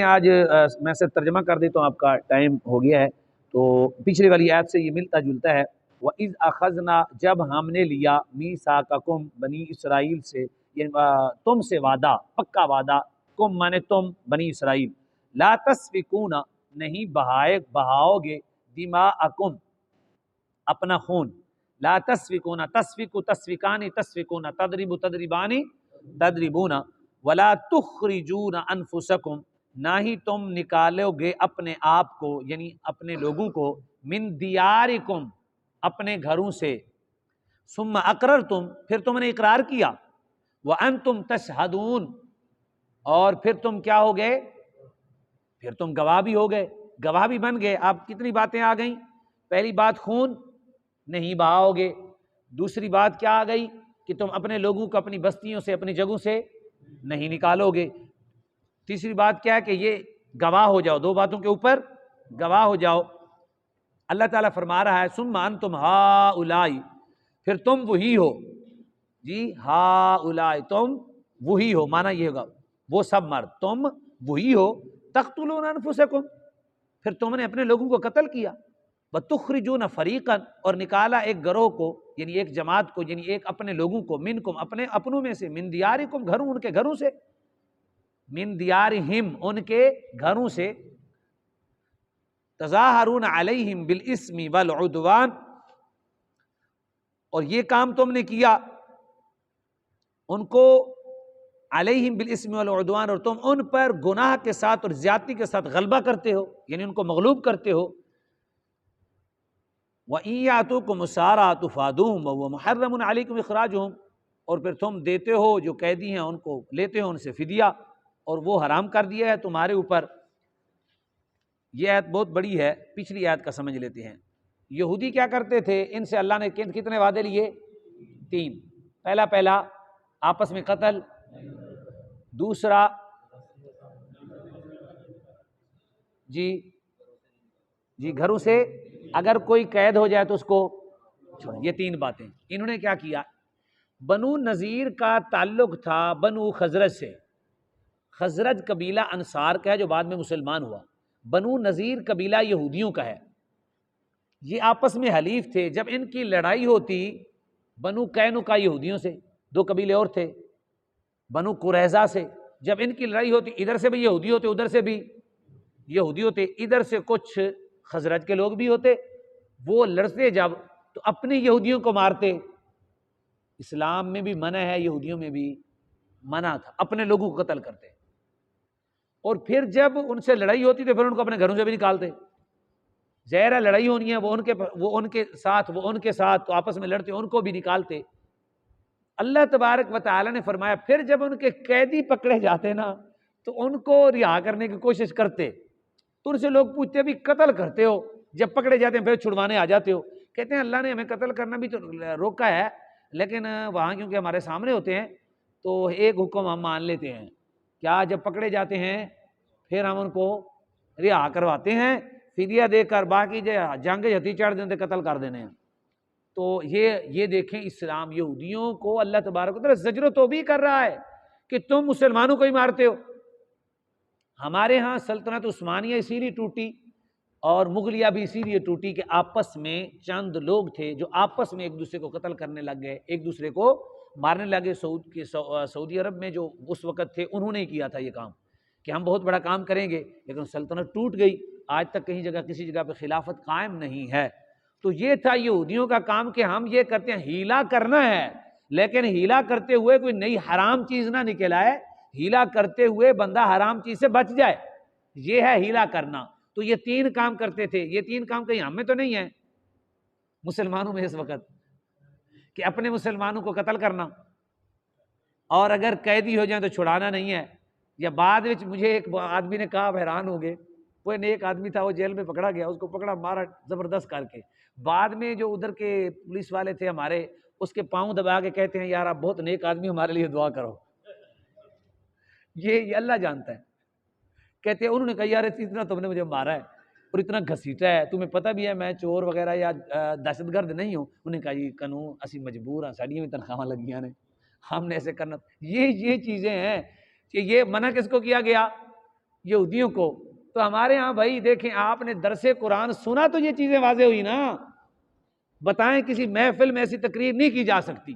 آج میں صرف ترجمہ کر دیتا ہوں، آپ کا ٹائم ہو گیا ہے۔ تو پچھلی والی آیت سے یہ ملتا جلتا ہے، وَإِذْ أَخَذْنَا، جب ہم نے لیا، مِيثَاقَكُمْ، بنی اسرائیل سے، یعنی تم سے وعدہ، پکا وعدہ، کم مانے تم بنی اسرائیل، لا تسفکون، نہیں بہاؤ گے، دماءکم، اپنا خون، لا تسفکون، تسفک تسفکانی تسفکون، تضرب تضربانی تضربون، ولا تخرجون انفسکم، نہ ہی تم نکالو گے اپنے آپ کو، یعنی اپنے لوگوں کو، من دیارکم، اپنے گھروں سے، ثم اقررتم، پھر تم نے اقرار کیا، وانتم تشہدون، اور پھر تم کیا ہو گئے، پھر تم گواہ بھی ہو گئے، گواہ بھی بن گئے۔ آپ کتنی باتیں آ گئیں؟ پہلی بات خون نہیں بہاؤ گے، دوسری بات کیا آ گئی کہ تم اپنے لوگوں کو اپنی بستیوں سے، اپنی جگہوں سے نہیں نکالو گے، تیسری بات کیا ہے کہ یہ گواہ ہو جاؤ، دو باتوں کے اوپر گواہ ہو جاؤ۔ اللہ تعالیٰ فرما رہا ہے ثم انتم ہؤلاء، پھر تم وہی ہو، جی ہؤلاء، تم وہی ہو، معنی یہ ہوگا وہ سب مرد، تم وہی ہو، تقتلون انفسکم، پھر تم نے اپنے لوگوں کو قتل کیا، وتخرجون فریقا، اور نکالا ایک گروہ کو، یعنی ایک جماعت کو، یعنی ایک اپنے لوگوں کو، منکم، اپنے اپنوں میں سے، من دیارکم، گھروں، ان کے گھروں سے، من دیارہم، ان کے گھروں سے، تظاہرون علیہم بالاسم والعدوان، اور یہ کام تم نے کیا ان کو، علیہم بالاسم والعدوان، اور تم ان پر گناہ کے ساتھ اور زیادتی کے ساتھ غلبہ کرتے ہو، یعنی ان کو مغلوب کرتے ہو۔ وَإِن يَأْتُوكُمْ أُسَارَىٰ تُفَادُوهُمْ وَهُوَ مُحَرَّمٌ عَلَيْكُمْ إِخْرَاجُهُمْ، اور پھر تم دیتے ہو جو قیدی ہیں ان کو، لیتے ہو ان سے فدیہ، اور وہ حرام کر دیا ہے تمہارے اوپر۔ یہ آیت بہت بڑی ہے، پچھلی آیت کا سمجھ لیتے ہیں۔ یہودی کیا کرتے تھے، ان سے اللہ نے کتنے وعدے لیے؟ 3۔ پہلا آپس میں قتل، دوسرا جی گھروں سے اگر کوئی قید ہو جائے تو اس کو چھوڑیں، یہ 3 باتیں۔ انہوں نے کیا کیا، بنو نذیر کا تعلق تھا بنو خزرج سے، خزرج قبیلہ انصار کا ہے جو بعد میں مسلمان ہوا، بنو نذیر قبیلہ یہودیوں کا ہے، یہ آپس میں حلیف تھے۔ جب ان کی لڑائی ہوتی بنو قینقاع یہودیوں سے، 2 قبیلے اور تھے، بنو قریظہ سے، جب ان کی لڑائی ہوتی ادھر سے بھی یہودی ہوتے، ادھر سے بھی یہودی ہوتے، ادھر سے کچھ خزرج کے لوگ بھی ہوتے، وہ لڑتے جب تو اپنے یہودیوں کو مارتے۔ اسلام میں بھی منع ہے، یہودیوں میں بھی منع تھا، اپنے لوگوں کو قتل کرتے، اور پھر جب ان سے لڑائی ہوتی تو پھر ان کو اپنے گھروں سے بھی نکالتے۔ ظاہر ہے لڑائی ہونی ہے، وہ ان کے ساتھ تو آپس میں لڑتے، ان کو بھی نکالتے۔ اللہ تبارک و تعالی نے فرمایا پھر جب ان کے قیدی پکڑے جاتے نا تو ان کو رہا کرنے کی کوشش کرتے، تو ان سے لوگ پوچھتے بھی قتل کرتے ہو، جب پکڑے جاتے ہیں پھر چھڑوانے آ جاتے ہو۔ کہتے ہیں اللہ نے ہمیں قتل کرنا بھی تو روکا ہے، لیکن وہاں کیونکہ ہمارے سامنے ہوتے ہیں تو ایک حکم ہم مان لیتے ہیں، کیا جب پکڑے جاتے ہیں پھر ہم ان کو رہا کرواتے ہیں فدیہ دے کر، باقی جنگ ہتھی چڑھ دیتے قتل کر دینے ہیں۔ تو یہ دیکھیں اسلام یہودیوں کو اللہ تبارک و تعالی زجر و توبیخ کر رہا ہے کہ تم مسلمانوں کو ہی مارتے ہو۔ ہمارے ہاں سلطنت عثمانیہ اسی لیے ٹوٹی اور مغلیہ بھی اسی لیے ٹوٹی کہ آپس میں چند لوگ تھے جو آپس میں ایک دوسرے کو قتل کرنے لگ گئے، ایک دوسرے کو مارنے لگے۔ سعودی عرب میں جو اس وقت تھے انہوں نے کیا تھا یہ کام کہ ہم بہت بڑا کام کریں گے، لیکن سلطنت ٹوٹ گئی، آج تک کہیں جگہ کسی جگہ پہ خلافت قائم نہیں ہے۔ تو یہ تھا یہودیوں کا کام کہ ہم یہ کرتے ہیں، ہیلا کرنا ہے، لیکن ہیلا کرتے ہوئے کوئی نئی حرام چیز نہ نکل آئے، ہیلا کرتے ہوئے بندہ حرام چیز سے بچ جائے، یہ ہے ہیلا کرنا۔ تو یہ 3 کام کرتے تھے، یہ 3 کام کہیں ہم میں تو نہیں ہے مسلمانوں میں اس وقت، کہ اپنے مسلمانوں کو قتل کرنا، اور اگر قیدی ہو جائیں تو چھڑانا نہیں ہے۔ یا بعد میں مجھے ایک آدمی نے کہا، حیران ہو گئے، وہ ایک آدمی تھا، وہ جیل میں پکڑا گیا، اس کو پکڑا مارا زبردست کر کے، بعد میں جو ادھر کے پولیس والے تھے ہمارے، اس کے پاؤں دبا کے کہتے ہیں یار آپ بہت نیک آدمی، ہمارے لیے دعا کرو۔ یہ اللہ جانتا ہے۔ کہتے ہیں انہوں نے کہا یار اتنا تم نے مجھے مارا ہے اور اتنا گھسیٹا ہے، تمہیں پتہ بھی ہے میں چور وغیرہ یا دہشت گرد نہیں ہوں۔ انہوں نے کہا جی کنوں اسی مجبور ہیں، ساڑیاں بھی تنخواہ لگیاں نے، ہم نے ایسے کرنا۔ یہ چیزیں ہیں کہ یہ منع کس کو کیا گیا؟ یہودیوں کو، تو ہمارے ہاں بھائی دیکھیں آپ نے درس قرآن سنا تو یہ چیزیں واضح ہوئی نا. بتائیں کسی محفل میں ایسی تقریر نہیں کی جا سکتی.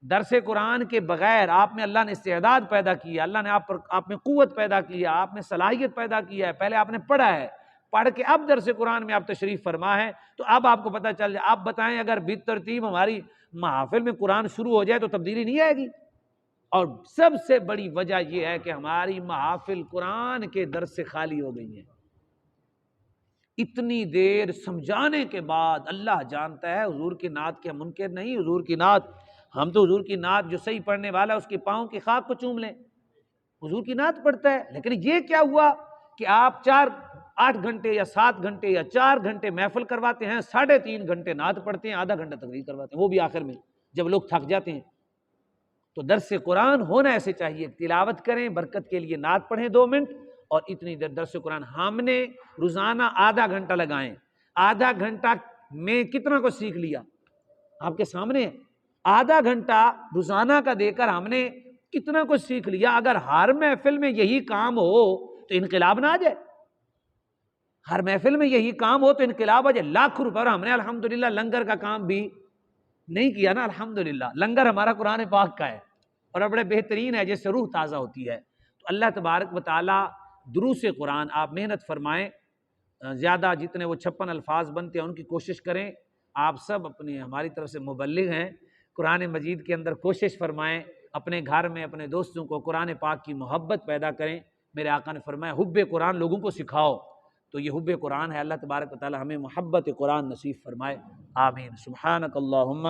درس قرآن کے بغیر آپ میں اللہ نے استعداد پیدا کیا، اللہ نے آپ میں قوت پیدا کیا، آپ نے صلاحیت پیدا کیا ہے. پہلے آپ نے پڑھا ہے، پڑھ کے اب درس قرآن میں آپ تشریف فرما ہے تو اب آپ کو پتہ چل جائے. آپ بتائیں اگر بالترتیب ہماری محافل میں قرآن شروع ہو جائے تو تبدیلی نہیں آئے گی. اور سب سے بڑی وجہ یہ ہے کہ ہماری محافل قرآن کے درس سے خالی ہو گئی ہیں. اتنی دیر سمجھانے کے بعد اللہ جانتا ہے حضور کی نعت کے منکر نہیں. حضور کی نعت، ہم تو حضور کی نعت جو صحیح پڑھنے والا ہے اس کے پاؤں کی خاک کو چوم لیں، حضور کی نعت پڑھتا ہے. لیکن یہ کیا ہوا کہ آپ 8 گھنٹے یا 7 گھنٹے یا 4 گھنٹے محفل کرواتے ہیں، 3.5 گھنٹے نعت پڑھتے ہیں، آدھا گھنٹہ تقریر کرواتے ہیں، وہ بھی آخر میں جب لوگ تھک جاتے ہیں. تو درس قرآن ہونا ایسے چاہیے، تلاوت کریں، برکت کے لیے نعت پڑھیں 2 منٹ، اور اتنی دیر درس قرآن. ہم نے روزانہ آدھا گھنٹہ لگائیں، آدھا گھنٹہ میں کتنا کو سیکھ لیا آپ کے سامنے ہے. آدھا گھنٹہ روزانہ کا دے کر ہم نے کتنا کچھ سیکھ لیا. اگر ہر محفل میں یہی کام ہو تو انقلاب نہ آ جائے. ہر محفل میں یہی کام ہو تو انقلاب آ جائے. لاکھ روپے، اور ہم نے الحمدللہ لنگر کا کام بھی نہیں کیا نا. الحمدللہ لنگر ہمارا قرآن پاک کا ہے اور بڑے بہترین ہے، جس سے روح تازہ ہوتی ہے. تو اللہ تبارک و تعالی دروس قرآن آپ محنت فرمائیں، زیادہ جتنے وہ 56 الفاظ بنتے ہیں ان کی کوشش کریں. آپ سب اپنی ہماری طرف سے مبلغ ہیں، قرآن مجید کے اندر کوشش فرمائیں، اپنے گھر میں اپنے دوستوں کو قرآن پاک کی محبت پیدا کریں. میرے آقا نے فرمایا حب قرآن لوگوں کو سکھاؤ، تو یہ حب قرآن ہے. اللہ تبارک و تعالی ہمیں محبت قرآن نصیب فرمائے. آمین. سبحانک اللہم